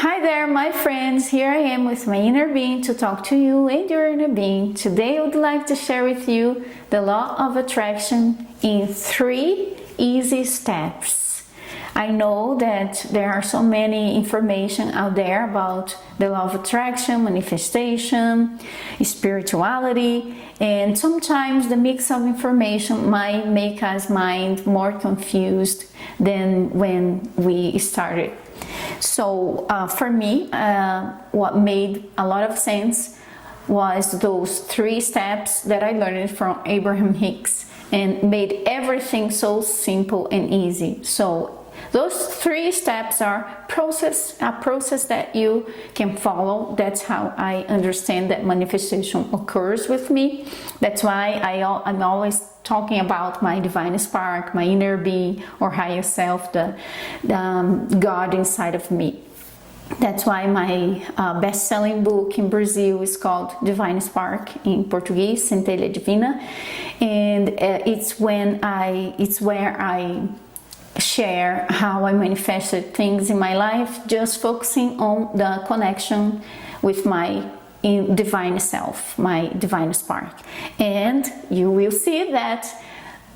Hi there, my friends. Here I am with my inner being to talk to you and your inner being. Today I would like to share with you the law of attraction in 3 easy steps. I know that there are so many information out there about the law of attraction, manifestation, spirituality, and sometimes the mix of information might make us mind more confused than when we started. So for me, what made a lot of sense was those 3 steps that I learned from Abrahamhicks and made everything so simple and easy. So those 3 steps are a process that you can follow. That's how I understand that manifestation occurs with me. That's why I'm always talking about my divine spark, my inner being or higher self, the God inside of me. That's why my best-selling book in Brazil is called Divine Spark, in Portuguese, Centelha Divina, and it's where I share how I manifested things in my life, just focusing on the connection with my divine self, my divine spark. And you will see that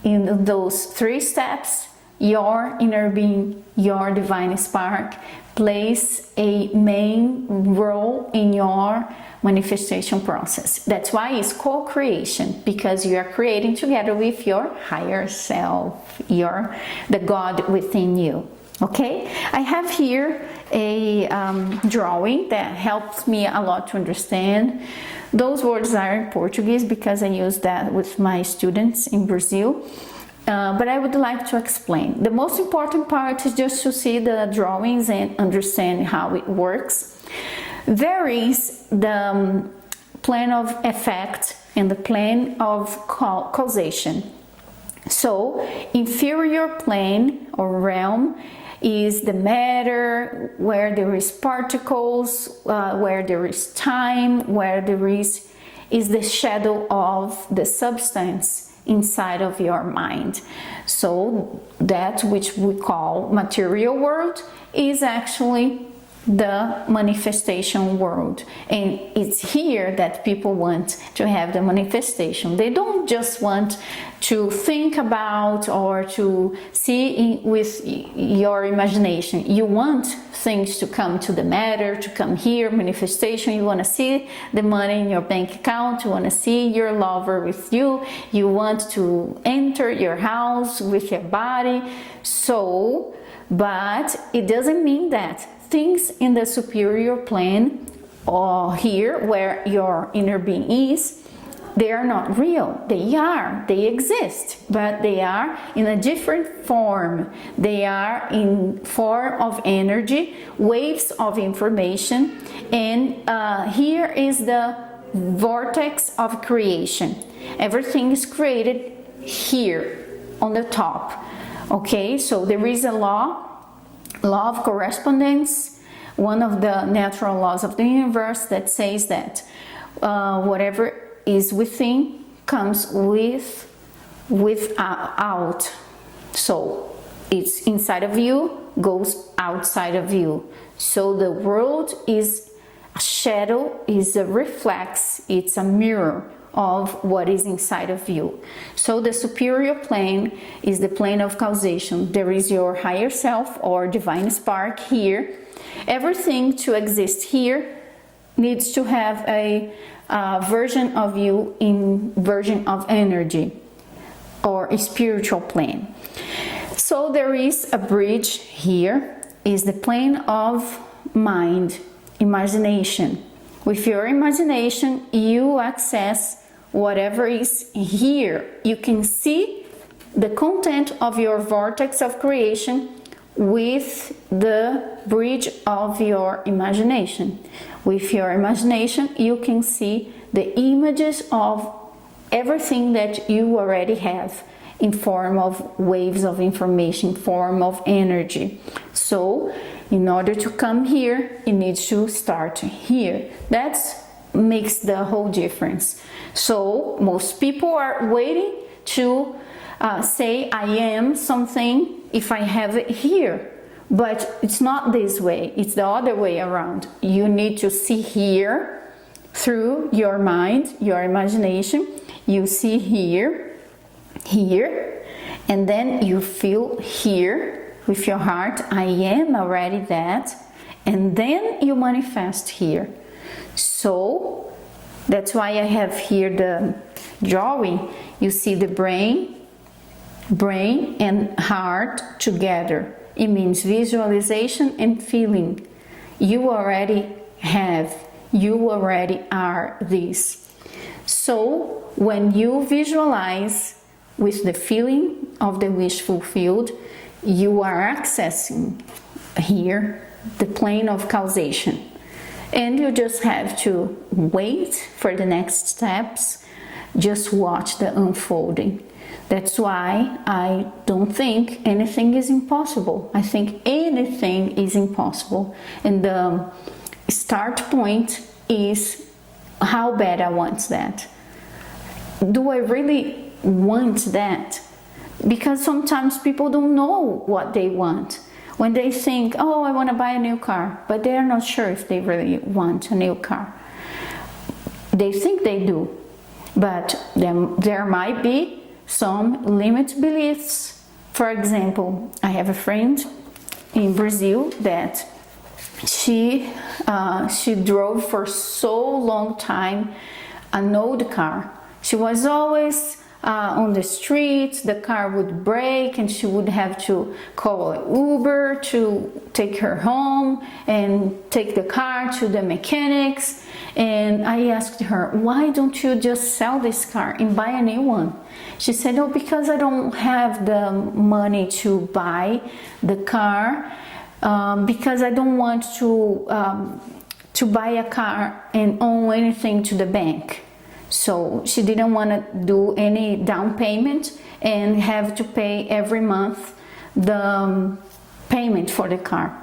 in those 3 steps, your inner being, your divine spark, plays a main role in your manifestation process. That's why it's co-creation, because you are creating together with your higher self, the God within you. Okay, I have here a drawing that helps me a lot to understand. Those words are in Portuguese because I use that with my students in Brazil. But I would like to explain. The most important part is just to see the drawings and understand how it works. There is the plane of effect and the plane of causation. So, inferior plane or realm is the matter, where there is particles, where there is time, where there is the shadow of the substance inside of your mind. So that which we call material world is actually the manifestation world, and it's here that people want to have the manifestation. They don't just want to think about or to see with your imagination. You want things to come to the matter, to come here, manifestation. You want to see the money in your bank account, you want to see your lover with you, you want to enter your house with your body. So, but it doesn't mean that things in the superior plane or here where your inner being is, they are not real. They exist, but they are in a different form. They are in form of energy, waves of information, and here is the vortex of creation. Everything is created here on the top. Okay, so there is a law of correspondence, one of the natural laws of the universe, that says that whatever is within comes without. So it's inside of you, goes outside of you. So the world is a shadow, is a reflex, it's a mirror of what is inside of you. So the superior plane is the plane of causation. There is your higher self or divine spark here. Everything to exist here needs to have a version of you in version of energy or a spiritual plane. So there is a bridge here, is the plane of mind, imagination. With your imagination, you access whatever is here. You can see the content of your vortex of creation with the bridge of your imagination. With your imagination, you can see the images of everything that you already have in form of waves of information, form of energy. So, in order to come here, it needs to start here. That makes the whole difference. So, most people are waiting to say I am something if I have it here. But it's not this way, it's the other way around. You need to see here through your mind, your imagination. You see here, here, and then you feel here with your heart, I am already that, and then you manifest here. So that's why I have here the drawing. You see the brain and heart together. It means visualization and feeling. You already have, you already are this. So when you visualize with the feeling of the wish fulfilled, you are accessing here the plane of causation. And you just have to wait for the next steps, just watch the unfolding. That's why I don't think anything is impossible. I think anything is impossible. And the start point is how bad I want that. Do I really want that? Because sometimes people don't know what they want. When they think, oh, I want to buy a new car, but they are not sure if they really want a new car. They think they do, but there might be some limited beliefs. For example, I have a friend in Brazil that she drove for so long time an old car. She was always on the streets, the car would break and she would have to call an Uber to take her home and take the car to the mechanics. And I asked her, why don't you just sell this car and buy a new one? She said, oh, because I don't have the money to buy the car, because I don't want to buy a car and owe anything to the bank. So she didn't want to do any down payment and have to pay every month the payment for the car.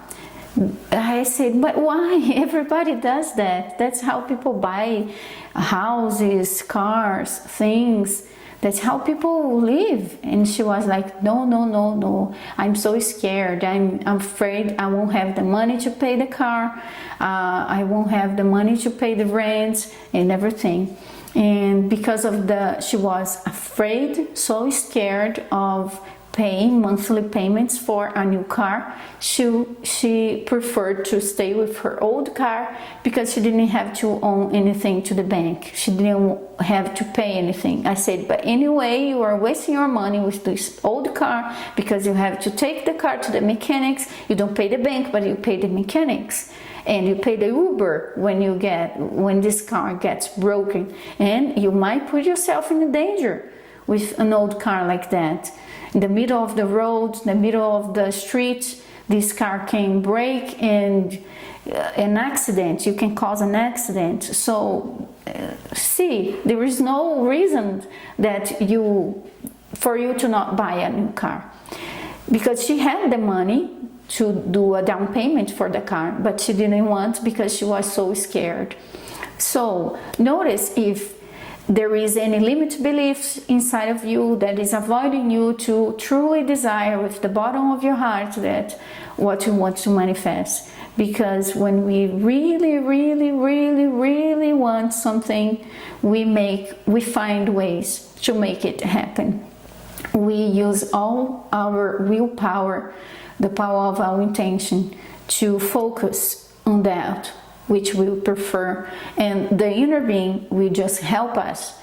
I said, but why? Everybody does that. That's how people buy houses, cars, things. That's how people live. And she was like, no. I'm so scared. I'm afraid I won't have the money to pay the car. I won't have the money to pay the rent and everything. And because of she was afraid, so scared of paying monthly payments for a new car, she preferred to stay with her old car because she didn't have to own anything to the bank. She didn't have to pay anything. I said, but anyway, you are wasting your money with this old car because you have to take the car to the mechanics. You don't pay the bank, but you pay the mechanics. And you pay the Uber when this car gets broken, and you might put yourself in danger with an old car like that. In the middle of the road, in the middle of the street, this car can break and an accident, you can cause an accident. So see, there is no reason for you to not buy a new car, because she had the money to do a down payment for the car, but she didn't want because she was so scared. So notice if there is any limited beliefs inside of you that is avoiding you to truly desire with the bottom of your heart that what you want to manifest. Because when we really want something, we find ways to make it happen. We use all our willpower, the power of our intention, to focus on that which we prefer, and the inner being will just help us.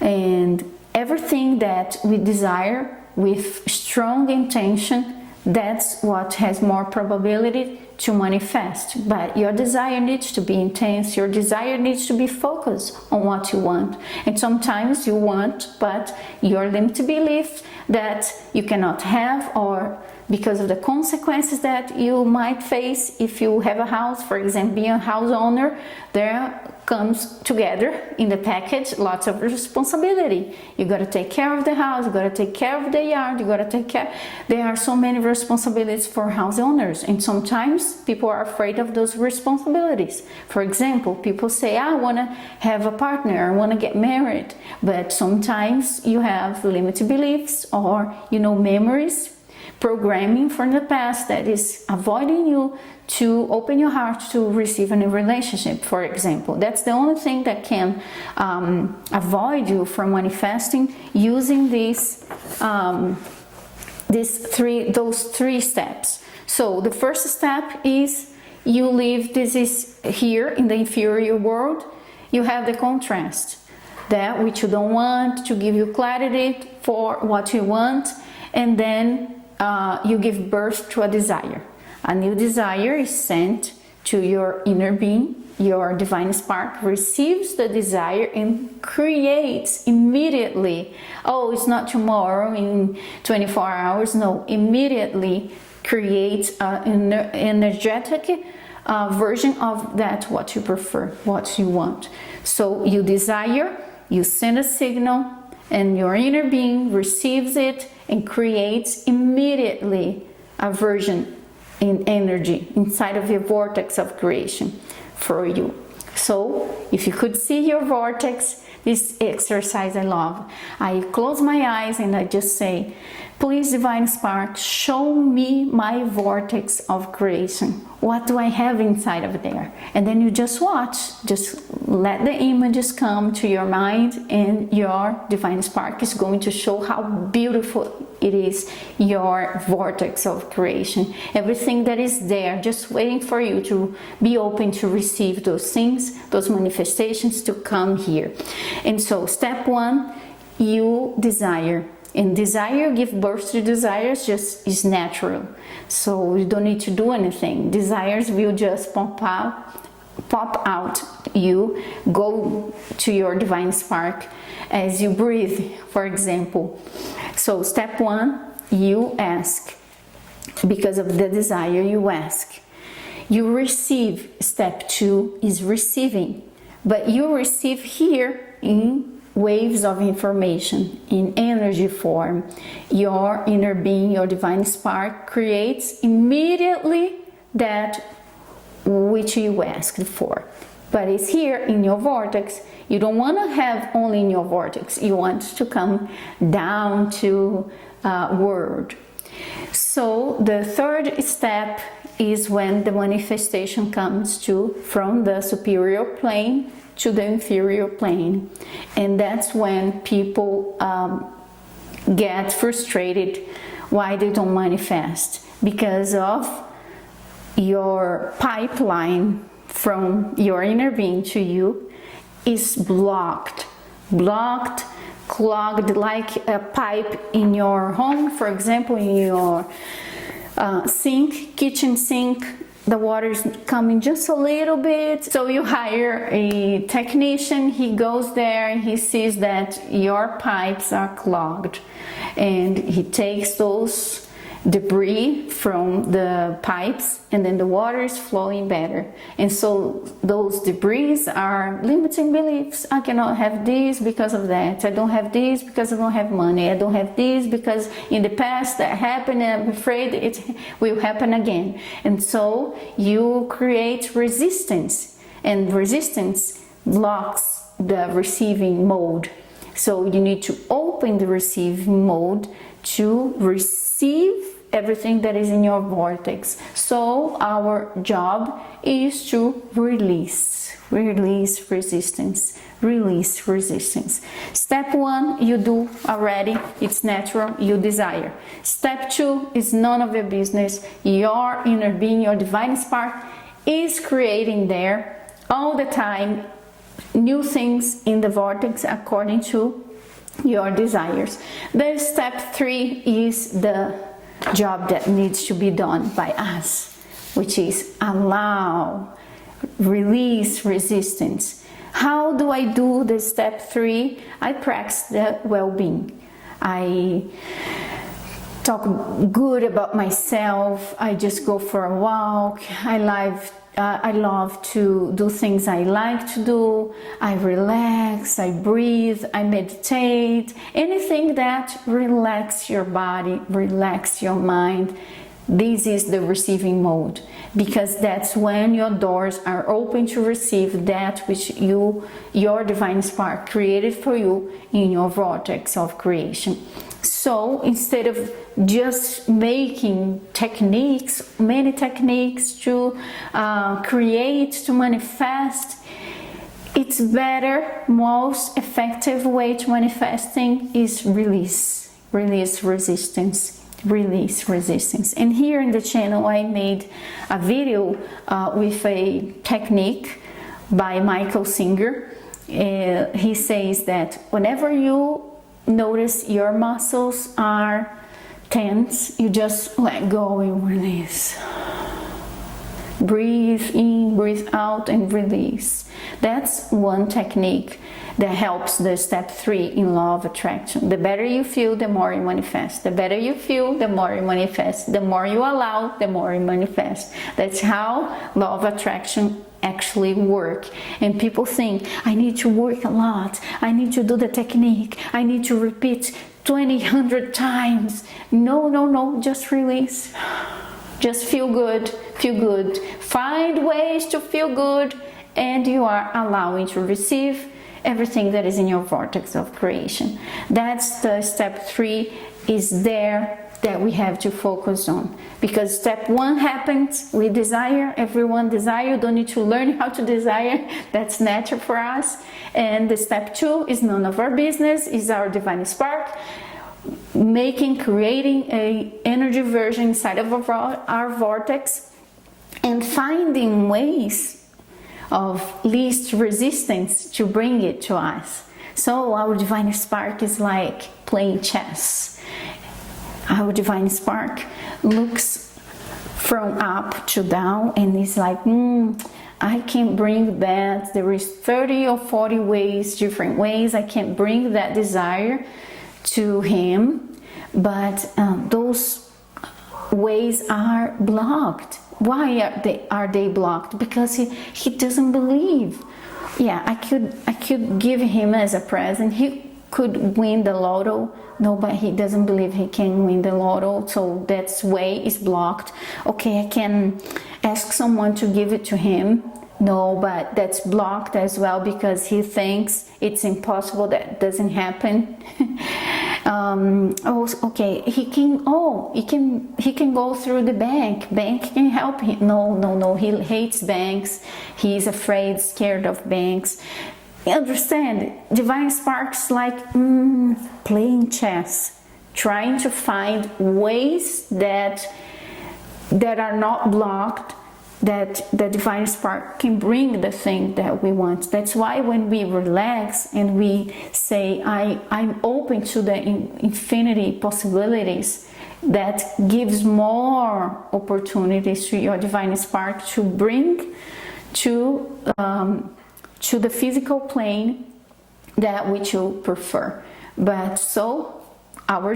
And everything that we desire with strong intention, that's what has more probability to manifest. But your desire needs to be intense, your desire needs to be focused on what you want. And sometimes you want, but your limited belief that you cannot have, or because of the consequences that you might face if you have a house, for example, being a house owner, there comes together in the package lots of responsibility. You got to take care of the house, you got to take care of the yard, you got to take care. There are so many responsibilities for house owners, and sometimes people are afraid of those responsibilities. For example, people say, I want to have a partner, I want to get married, but sometimes you have limited beliefs or memories, programming from the past that is avoiding you to open your heart to receive a new relationship, for example. That's the only thing that can avoid you from manifesting using those three steps. So the first step is you live, this is here in the inferior world, you have the contrast, that which you don't want to give you clarity for what you want, and then you give birth to a desire. A new desire is sent to your inner being. Your divine spark receives the desire and creates immediately. Oh, it's not tomorrow in 24 hours. No, immediately creates an energetic version of that what you prefer, what you want. So you desire, you send a signal, and your inner being receives it and creates immediately a version in energy inside of your vortex of creation for you. So if you could see your vortex, this exercise I love. I close my eyes and I just say, please, divine spark, show me my vortex of creation. What do I have inside of there? And then you just watch, just let the images come to your mind, and your divine spark is going to show how beautiful it is, your vortex of creation. Everything that is there, just waiting for you to be open to receive those things, those manifestations to come here. And so step one, you desire. And desire, give birth to desires, just is natural. So you don't need to do anything. Desires will just pop out. You go to your divine spark as you breathe, for example. So step one, you ask. Because of the desire, you ask. You receive. Step two is receiving. But you receive here in waves of information, in energy form. Your inner being, your divine spark creates immediately that which you asked for. But it's here in your vortex. You don't want to have only in your vortex. You want to come down to world. So the third step is when the manifestation comes from the superior plane to the inferior plane, and that's when people get frustrated why they don't manifest, because of your pipeline from your inner being to you is blocked, clogged, like a pipe in your home, for example, in your kitchen sink. The water is coming just a little bit, so you hire a technician. He goes there and he sees that your pipes are clogged, and he takes those debris from the pipes, and then the water is flowing better. And so those debris are limiting beliefs. I cannot have this because of that. I don't have this because I don't have money. I don't have this because in the past that happened and I'm afraid it will happen again. And so you create resistance, and resistance blocks the receiving mode. So you need to open the receiving mode to receive everything that is in your vortex. So our job is to release resistance. Release resistance. Step one, you do already. It's natural. You desire. Step two is none of your business. Your inner being, your divine spark is creating there all the time new things in the vortex according to your desires. Then step three is the job that needs to be done by us, which is allow, release resistance. How do I do the step three? I practice the well-being. I talk good about myself. I just go for a walk. I love to do things I like to do. I relax, I breathe, I meditate. Anything that relaxes your body, relax your mind. This is the receiving mode, because that's when your doors are open to receive that which your divine spark created for you in your vortex of creation. So instead of just making techniques, many techniques to create, to manifest, it's better, most effective way to manifesting is release. Release resistance. Release resistance. And here in the channel I made a video with a technique by Michael Singer. He says that whenever you notice your muscles are tense, you just let go and release. Breathe in, breathe out, and release. That's one technique that helps the step 3 in law of attraction. The better you feel, the more you manifest. The better you feel, the more you manifest. The more you allow, the more you manifest. That's how law of attraction actually work. And people think, I need to work a lot, I need to do the technique, I need to repeat 100 times. No, just release. Just feel good, feel good. Find ways to feel good, and you are allowing to receive everything that is in your vortex of creation. That's the step 3 is there that we have to focus on. Because step 1 happens, we desire, everyone desire, you don't need to learn how to desire, that's natural for us. And the step 2 is none of our business, is our divine spark, creating a energy version inside of our vortex, and finding ways of least resistance to bring it to us. So our divine spark is like playing chess. Our divine spark looks from up to down and is like, I can bring that. There is 30 or 40 ways, different ways I can bring that desire to him, but those ways are blocked. Why are they blocked? Because he doesn't believe. Yeah, I could give him as a present. He could win the lotto. No, but he doesn't believe he can win the lotto, so that way is blocked. Okay, I can ask someone to give it to him. No, but that's blocked as well because he thinks it's impossible, that doesn't happen. Okay, he can go through the bank. Bank can help him. No, he hates banks. He's afraid, scared of banks. You understand? Divine sparks like playing chess, trying to find ways that are not blocked, that the divine spark can bring the thing that we want. That's why when we relax and we say, I'm open to the infinity possibilities, that gives more opportunities to your divine spark to bring to the physical plane that which you prefer. But so our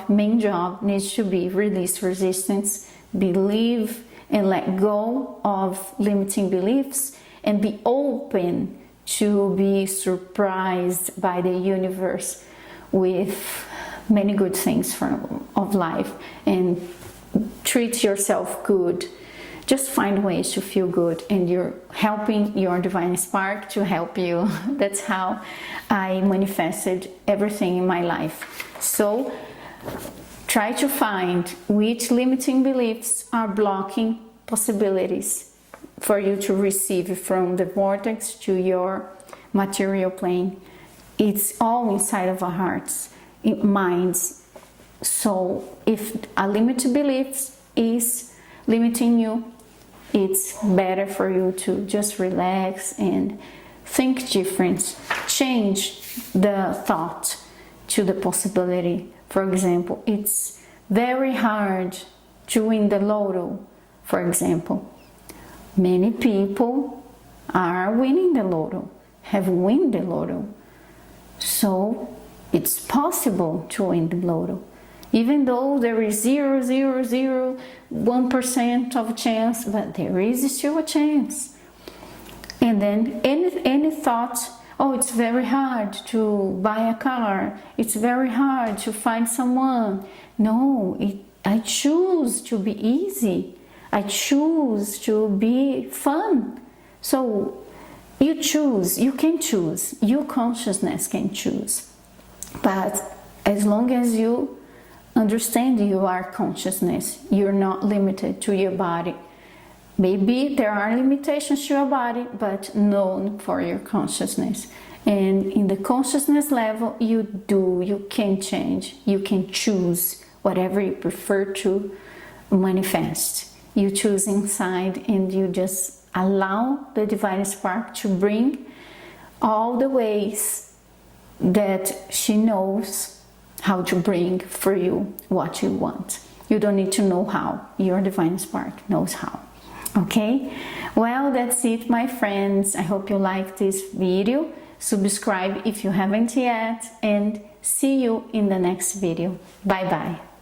main job needs to be release resistance, believe and let go of limiting beliefs, and be open to be surprised by the universe with many good things of life, and treat yourself good. Just find ways to feel good, and you're helping your divine spark to help you. That's how I manifested everything in my life. So try to find which limiting beliefs are blocking possibilities for you to receive from the vortex to your material plane. It's all inside of our hearts, minds. So if a limited belief is limiting you, it's better for you to just relax and think different. Change the thought to the possibility. For example, it's very hard to win the lotto, for example. Many people are winning the lotto, have won the lotto. So it's possible to win the lotto. Even though there is 0.001% of chance, but there is still a chance. And then any thought, oh, it's very hard to buy a car, it's very hard to find someone. No, I choose to be easy. I choose to be fun. So you choose, you can choose, your consciousness can choose. But as long as you understand you are consciousness, you're not limited to your body. Maybe there are limitations to your body, but known for your consciousness. And in the consciousness level, you can change, you can choose whatever you prefer to manifest. You choose inside and you just allow the divine spark to bring all the ways that she knows how to bring for you what you want. You don't need to know how, your divine spark knows how. Okay, well, that's it, my friends. I hope you like this video. Subscribe if you haven't yet, and see you in the next video. Bye bye.